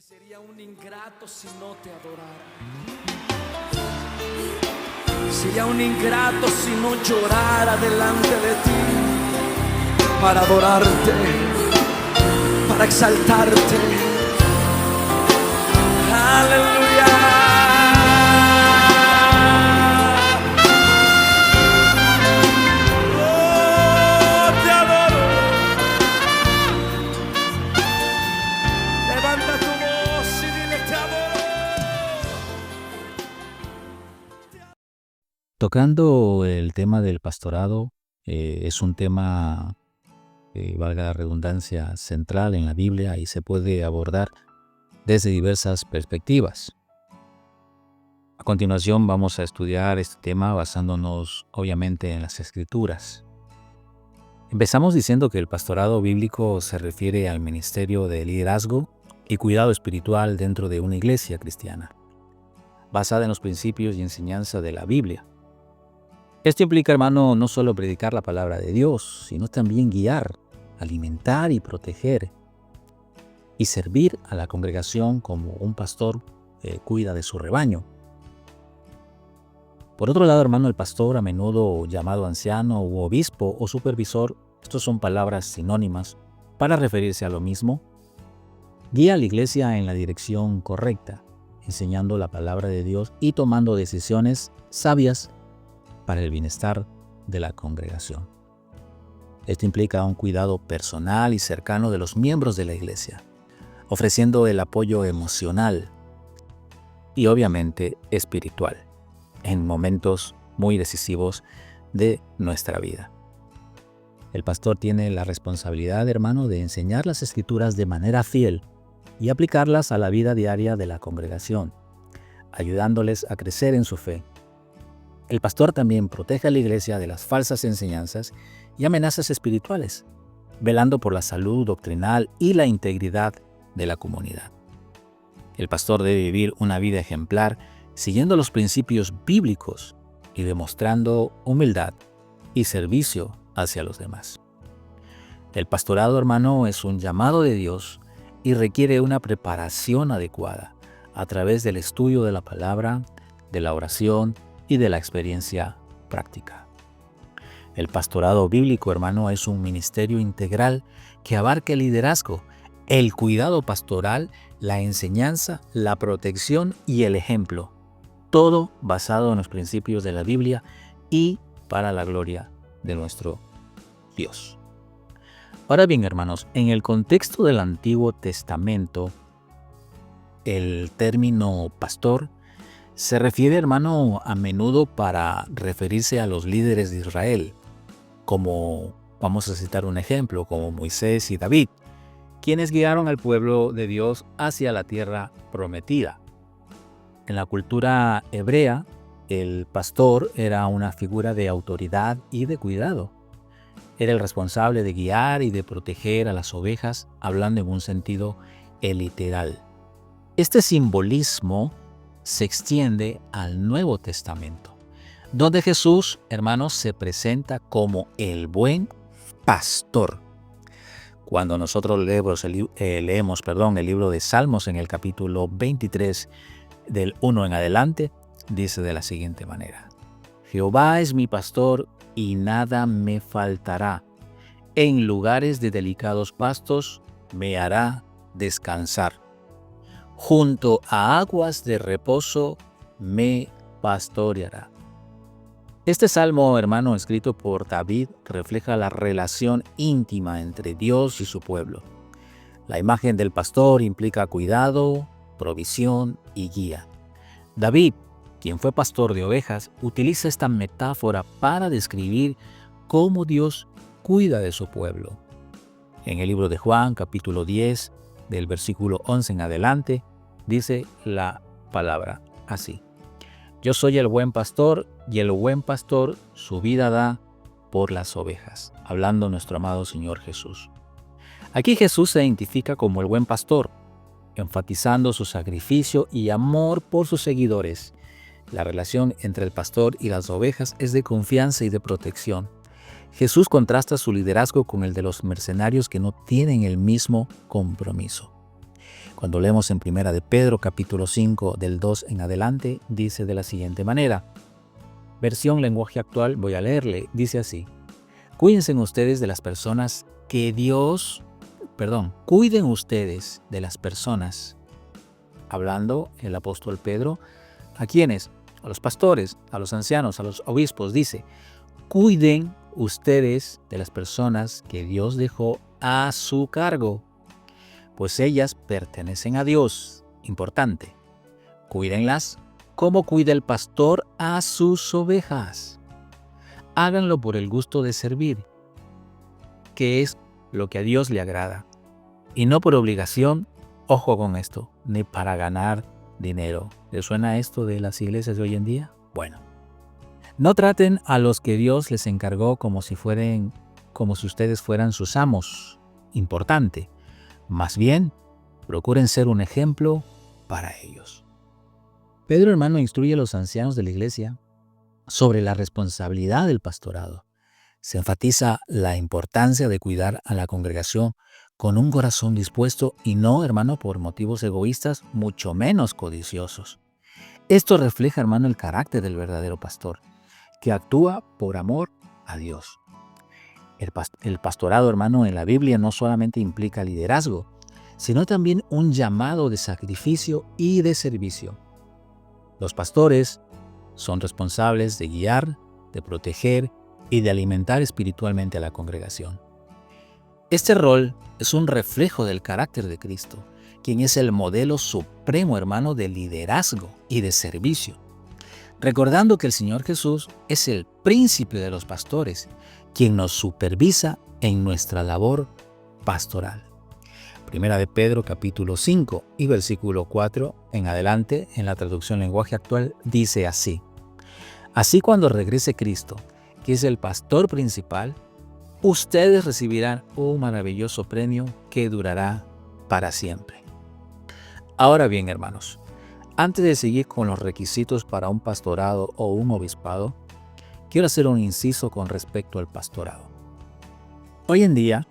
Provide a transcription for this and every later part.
Sería un ingrato si no te adorara. Sería un ingrato si no llorara delante de ti para adorarte, para exaltarte. Aleluya. Tocando el tema del pastorado, es un tema, valga la redundancia, central en la Biblia y se puede abordar desde diversas perspectivas. A continuación vamos a estudiar este tema basándonos obviamente en las Escrituras. Empezamos diciendo que el pastorado bíblico se refiere al ministerio de liderazgo y cuidado espiritual dentro de una iglesia cristiana, basada en los principios y enseñanza de la Biblia. Esto implica, hermano, no solo predicar la palabra de Dios, sino también guiar, alimentar y proteger y servir a la congregación como un pastor cuida de su rebaño. Por otro lado, hermano, el pastor, a menudo llamado anciano u obispo o supervisor, estos son palabras sinónimas para referirse a lo mismo, guía a la iglesia en la dirección correcta, enseñando la palabra de Dios y tomando decisiones sabias para el bienestar de la congregación. Esto implica un cuidado personal y cercano de los miembros de la iglesia, ofreciendo el apoyo emocional y obviamente espiritual en momentos muy decisivos de nuestra vida. El pastor tiene la responsabilidad, hermano, de enseñar las Escrituras de manera fiel y aplicarlas a la vida diaria de la congregación, ayudándoles a crecer en su fe. El pastor también protege a la iglesia de las falsas enseñanzas y amenazas espirituales, velando por la salud doctrinal y la integridad de la comunidad. El pastor debe vivir una vida ejemplar, siguiendo los principios bíblicos y demostrando humildad y servicio hacia los demás. El pastorado, hermano, es un llamado de Dios y requiere una preparación adecuada a través del estudio de la palabra, de la oración y de la experiencia práctica. El pastorado bíblico, hermano, es un ministerio integral que abarca el liderazgo, el cuidado pastoral, la enseñanza, la protección y el ejemplo, todo basado en los principios de la Biblia y para la gloria de nuestro Dios. Ahora bien, hermanos, en el contexto del Antiguo Testamento, el término pastor se refiere, hermano, a menudo para referirse a los líderes de Israel, como, vamos a citar un ejemplo, como Moisés y David, quienes guiaron al pueblo de Dios hacia la tierra prometida. En la cultura hebrea, el pastor era una figura de autoridad y de cuidado. Era el responsable de guiar y de proteger a las ovejas, hablando en un sentido literal. Este simbolismo se extiende al Nuevo Testamento, donde Jesús, hermanos, se presenta como el buen pastor. Cuando nosotros leemos el libro de Salmos en el capítulo 23, del 1 en adelante, dice de la siguiente manera: Jehová es mi pastor y nada me faltará. En lugares de delicados pastos me hará descansar. Junto a aguas de reposo me pastoreará. Este salmo, hermano, escrito por David, refleja la relación íntima entre Dios y su pueblo. La imagen del pastor implica cuidado, provisión y guía. David, quien fue pastor de ovejas, utiliza esta metáfora para describir cómo Dios cuida de su pueblo. En el libro de Juan, capítulo 10, del versículo 11 en adelante, dice la palabra así: Yo soy el buen pastor, y el buen pastor su vida da por las ovejas, hablando nuestro amado Señor Jesús. Aquí Jesús se identifica como el buen pastor, enfatizando su sacrificio y amor por sus seguidores. La relación entre el pastor y las ovejas es de confianza y de protección. Jesús contrasta su liderazgo con el de los mercenarios que no tienen el mismo compromiso. Cuando leemos en Primera de Pedro, capítulo 5, del 2 en adelante, dice de la siguiente manera. Versión lenguaje actual, voy a leerle, dice así. Cuiden ustedes de las personas, hablando el apóstol Pedro, ¿a quiénes? A los pastores, a los ancianos, a los obispos, dice, cuiden ustedes de las personas que Dios dejó a su cargo, pues ellas pertenecen a Dios. Importante, cuídenlas como cuida el pastor a sus ovejas. Háganlo por el gusto de servir, que es lo que a Dios le agrada, y no por obligación, ojo con esto, ni para ganar dinero. ¿Les suena esto de las iglesias de hoy en día? Bueno, no traten a los que Dios les encargó como si ustedes fueran sus amos. Importante, más bien, procuren ser un ejemplo para ellos. Pedro, hermano, instruye a los ancianos de la iglesia sobre la responsabilidad del pastorado. Se enfatiza la importancia de cuidar a la congregación con un corazón dispuesto y no, hermano, por motivos egoístas, mucho menos codiciosos. Esto refleja, hermano, el carácter del verdadero pastor, que actúa por amor a Dios. El pastorado, hermano, en la Biblia no solamente implica liderazgo, sino también un llamado de sacrificio y de servicio. Los pastores son responsables de guiar, de proteger y de alimentar espiritualmente a la congregación. Este rol es un reflejo del carácter de Cristo, quien es el modelo supremo, hermano, de liderazgo y de servicio. Recordando que el Señor Jesús es el príncipe de los pastores, quien nos supervisa en nuestra labor pastoral. Primera de Pedro, capítulo 5 y versículo 4 en adelante, en la traducción lenguaje actual, dice así. Así cuando regrese Cristo, que es el pastor principal, ustedes recibirán un maravilloso premio que durará para siempre. Ahora bien, hermanos, antes de seguir con los requisitos para un pastorado o un obispado, quiero hacer un inciso con respecto al pastorado. Hoy en día,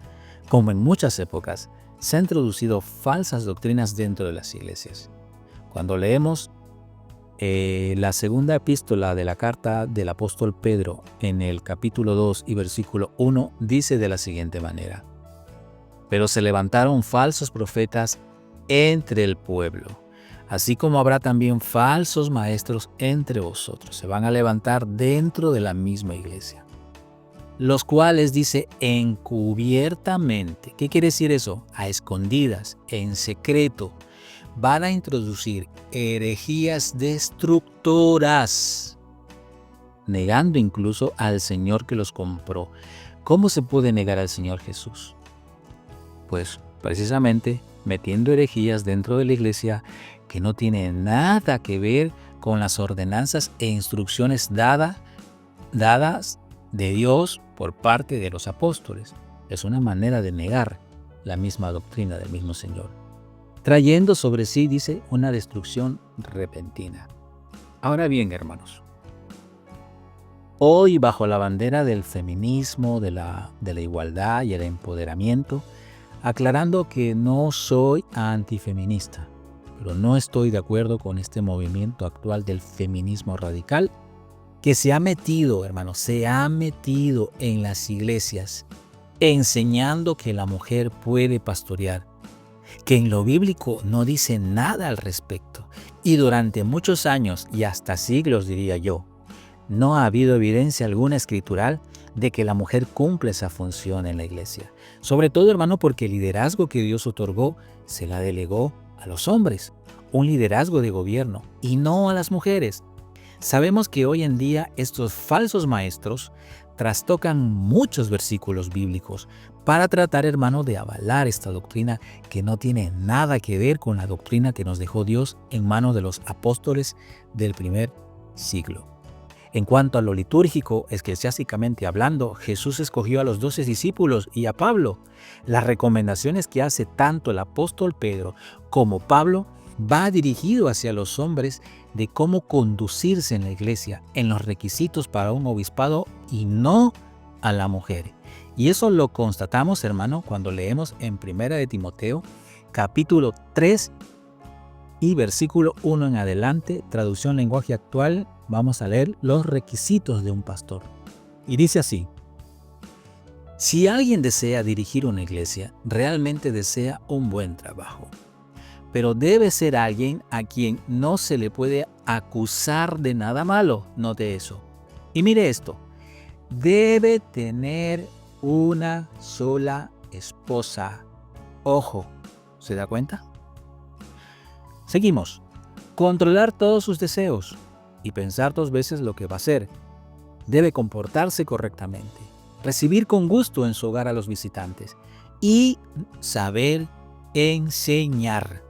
como en muchas épocas, se han introducido falsas doctrinas dentro de las iglesias. Cuando leemos la segunda epístola de la carta del apóstol Pedro en el capítulo 2 y versículo 1, dice de la siguiente manera. Pero se levantaron falsos profetas entre el pueblo, así como habrá también falsos maestros entre vosotros. Se van a levantar dentro de la misma iglesia, los cuales, dice, encubiertamente. ¿Qué quiere decir eso? A escondidas, en secreto. Van a introducir herejías destructoras, negando incluso al Señor que los compró. ¿Cómo se puede negar al Señor Jesús? Pues precisamente metiendo herejías dentro de la iglesia que no tienen nada que ver con las ordenanzas e instrucciones dadas de Dios por parte de los apóstoles. Es una manera de negar la misma doctrina del mismo Señor, trayendo sobre sí, dice, una destrucción repentina. Ahora bien, hermanos, hoy bajo la bandera del feminismo, de la igualdad y el empoderamiento, aclarando que no soy antifeminista, pero no estoy de acuerdo con este movimiento actual del feminismo radical que se ha metido, hermanos, en las iglesias, enseñando que la mujer puede pastorear, que en lo bíblico no dice nada al respecto. Y durante muchos años, y hasta siglos diría yo, no ha habido evidencia alguna escritural de que la mujer cumple esa función en la iglesia. Sobre todo, hermano, porque el liderazgo que Dios otorgó se la delegó a los hombres, un liderazgo de gobierno, y no a las mujeres. Sabemos que hoy en día estos falsos maestros trastocan muchos versículos bíblicos para tratar, hermano, de avalar esta doctrina que no tiene nada que ver con la doctrina que nos dejó Dios en manos de los apóstoles del primer siglo. En cuanto a lo litúrgico, eclesiásticamente hablando, Jesús escogió a los 12 discípulos y a Pablo. Las recomendaciones que hace tanto el apóstol Pedro como Pablo va dirigido hacia los hombres de cómo conducirse en la iglesia, en los requisitos para un obispado y no a la mujer. Y eso lo constatamos, hermano, cuando leemos en Primera de Timoteo, capítulo 3 y versículo 1 en adelante, traducción lenguaje actual, vamos a leer los requisitos de un pastor. Y dice así: si alguien desea dirigir una iglesia, realmente desea un buen trabajo. Pero debe ser alguien a quien no se le puede acusar de nada malo. Note eso. Y mire esto. Debe tener una sola esposa. Ojo, ¿se da cuenta? Seguimos. Controlar todos sus deseos y pensar 2 veces lo que va a hacer. Debe comportarse correctamente, recibir con gusto en su hogar a los visitantes y saber enseñar.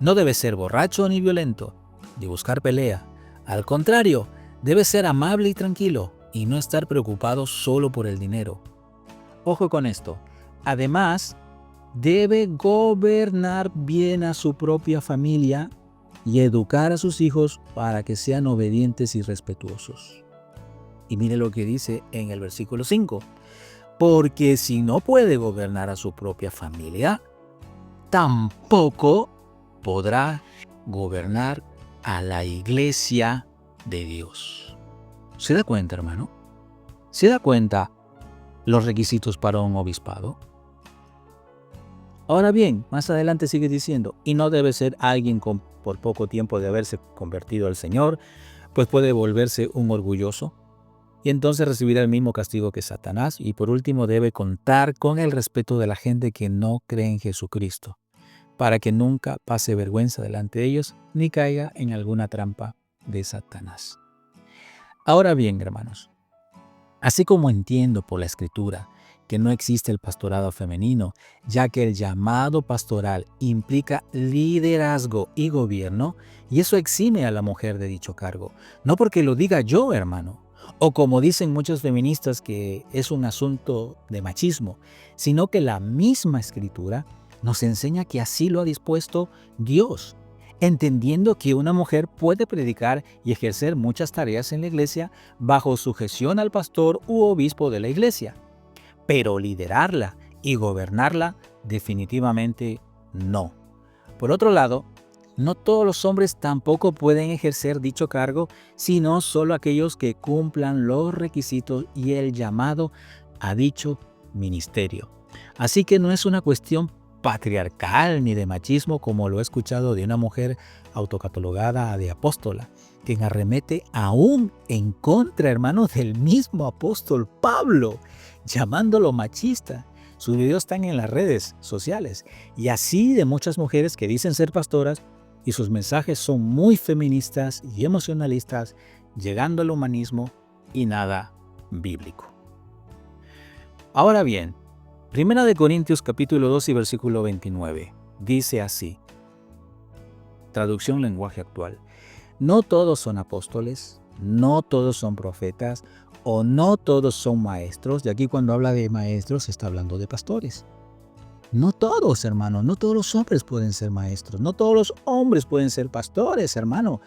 No debe ser borracho ni violento, ni buscar pelea. Al contrario, debe ser amable y tranquilo y no estar preocupado solo por el dinero. Ojo con esto. Además, debe gobernar bien a su propia familia y educar a sus hijos para que sean obedientes y respetuosos. Y mire lo que dice en el versículo 5. Porque si no puede gobernar a su propia familia, tampoco podrá gobernar a la iglesia de Dios. ¿Se da cuenta, hermano? ¿Se da cuenta los requisitos para un obispado? Ahora bien, más adelante sigue diciendo, y no debe ser alguien por poco tiempo de haberse convertido al Señor, pues puede volverse un orgulloso y entonces recibirá el mismo castigo que Satanás. Y por último, debe contar con el respeto de la gente que no cree en Jesucristo, para que nunca pase vergüenza delante de ellos ni caiga en alguna trampa de Satanás. Ahora bien, hermanos, así como entiendo por la Escritura que no existe el pastorado femenino, ya que el llamado pastoral implica liderazgo y gobierno, y eso exime a la mujer de dicho cargo, no porque lo diga yo, hermano, o como dicen muchos feministas que es un asunto de machismo, sino que la misma Escritura nos enseña que así lo ha dispuesto Dios, entendiendo que una mujer puede predicar y ejercer muchas tareas en la iglesia bajo sujeción al pastor u obispo de la iglesia. Pero liderarla y gobernarla definitivamente no. Por otro lado, no todos los hombres tampoco pueden ejercer dicho cargo, sino solo aquellos que cumplan los requisitos y el llamado a dicho ministerio. Así que no es una cuestión patriarcal ni de machismo como lo he escuchado de una mujer autocatalogada de apóstola, quien arremete aún en contra, hermano, del mismo apóstol Pablo, llamándolo machista. Sus videos están en las redes sociales y así de muchas mujeres que dicen ser pastoras y sus mensajes son muy feministas y emocionalistas, llegando al humanismo y nada bíblico. Ahora bien, 1 de Corintios capítulo 2 y versículo 29 dice así, traducción lenguaje actual: no todos son apóstoles, no todos son profetas o no todos son maestros. Y aquí cuando habla de maestros está hablando de pastores. No todos, hermano, no todos los hombres pueden ser maestros, no todos los hombres pueden ser pastores, hermano.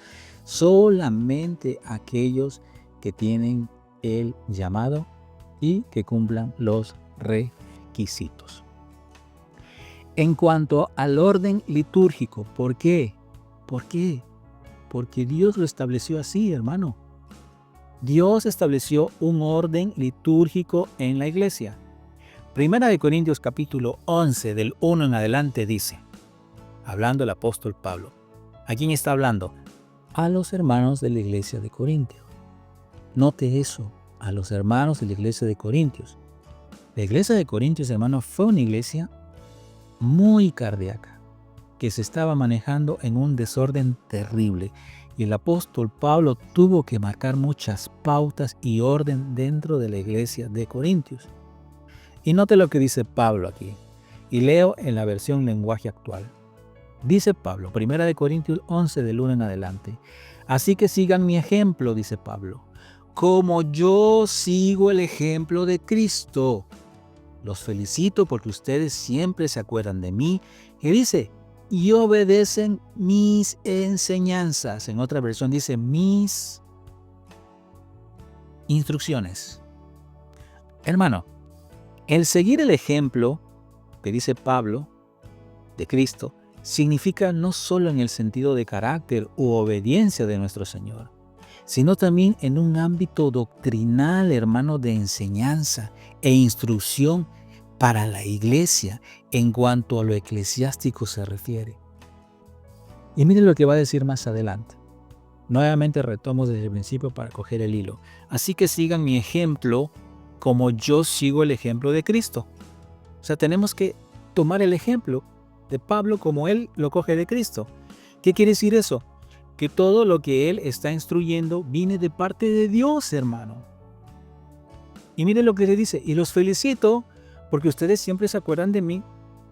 Solamente aquellos que tienen el llamado y que cumplan los requisitos. En cuanto al orden litúrgico, ¿por qué? ¿Por qué? Porque Dios lo estableció así, hermano. Dios estableció un orden litúrgico en la iglesia. Primera de Corintios capítulo 11 del 1 en adelante dice, hablando el apóstol Pablo, ¿a quién está hablando? A los hermanos de la iglesia de Corintios. Note eso, a los hermanos de la iglesia de Corintios. La iglesia de Corintios, hermano, fue una iglesia muy cardíaca, que se estaba manejando en un desorden terrible. Y el apóstol Pablo tuvo que marcar muchas pautas y orden dentro de la iglesia de Corintios. Y note lo que dice Pablo aquí. Y leo en la versión lenguaje actual. Dice Pablo, 1 de Corintios 11 del 1 en adelante. Así que sigan mi ejemplo, dice Pablo, como yo sigo el ejemplo de Cristo. Los felicito porque ustedes siempre se acuerdan de mí. Y dice, y obedecen mis enseñanzas. En otra versión dice, mis instrucciones. Hermano, el seguir el ejemplo que dice Pablo de Cristo significa no solo en el sentido de carácter u obediencia de nuestro Señor, sino también en un ámbito doctrinal, hermano, de enseñanza e instrucción para la iglesia en cuanto a lo eclesiástico se refiere. Y miren lo que va a decir más adelante. Nuevamente retomo desde el principio para coger el hilo. Así que sigan mi ejemplo como yo sigo el ejemplo de Cristo. O sea, tenemos que tomar el ejemplo de Pablo como él lo coge de Cristo. ¿Qué quiere decir eso? Que todo lo que él está instruyendo viene de parte de Dios, hermano. Y miren lo que le dice, y los felicito porque ustedes siempre se acuerdan de mí.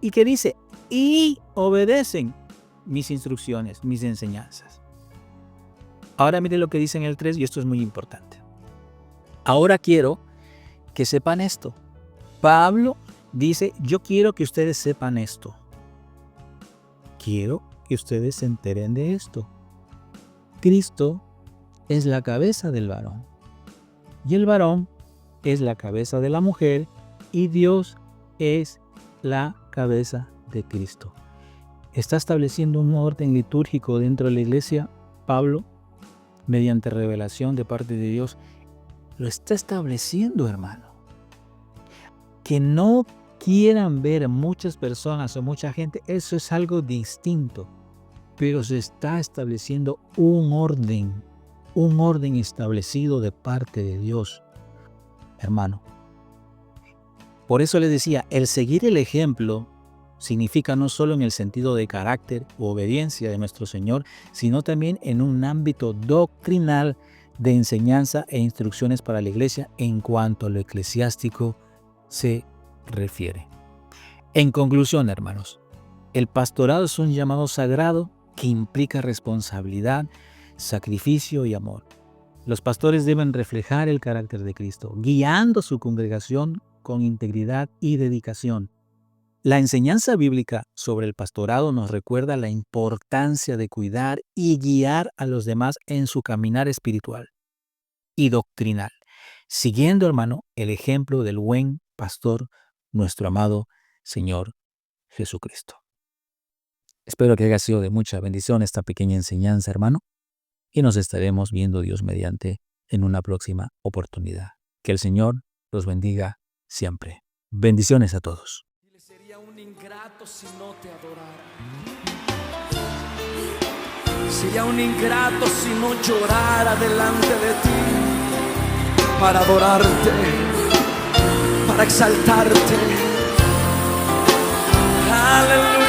¿Y qué dice? Y obedecen mis instrucciones, mis enseñanzas. Ahora miren lo que dice en el 3, y esto es muy importante. Ahora quiero que sepan esto. Pablo dice, yo quiero que ustedes sepan esto. Quiero que ustedes se enteren de esto. Cristo es la cabeza del varón. Y el varón es la cabeza de la mujer. Y Dios es la cabeza de Cristo. Está estableciendo un orden litúrgico dentro de la iglesia. Pablo, mediante revelación de parte de Dios, lo está estableciendo, hermano. Que no quieran ver muchas personas o mucha gente, eso es algo distinto. Pero se está estableciendo un orden establecido de parte de Dios, hermano. Por eso les decía, el seguir el ejemplo significa no solo en el sentido de carácter u obediencia de nuestro Señor, sino también en un ámbito doctrinal de enseñanza e instrucciones para la iglesia en cuanto a lo eclesiástico se refiere. En conclusión, hermanos, el pastorado es un llamado sagrado que implica responsabilidad, sacrificio y amor. Los pastores deben reflejar el carácter de Cristo, guiando a su congregación con integridad y dedicación. La enseñanza bíblica sobre el pastorado nos recuerda la importancia de cuidar y guiar a los demás en su caminar espiritual y doctrinal, siguiendo, hermano, el ejemplo del buen pastor, nuestro amado Señor Jesucristo. Espero que haya sido de mucha bendición esta pequeña enseñanza, hermano, y nos estaremos viendo, Dios mediante, en una próxima oportunidad. Que el Señor los bendiga siempre. Bendiciones a todos. Sería un ingrato si no te adorara. Sería un ingrato si no llorara delante de ti para adorarte, para exaltarte. Aleluya.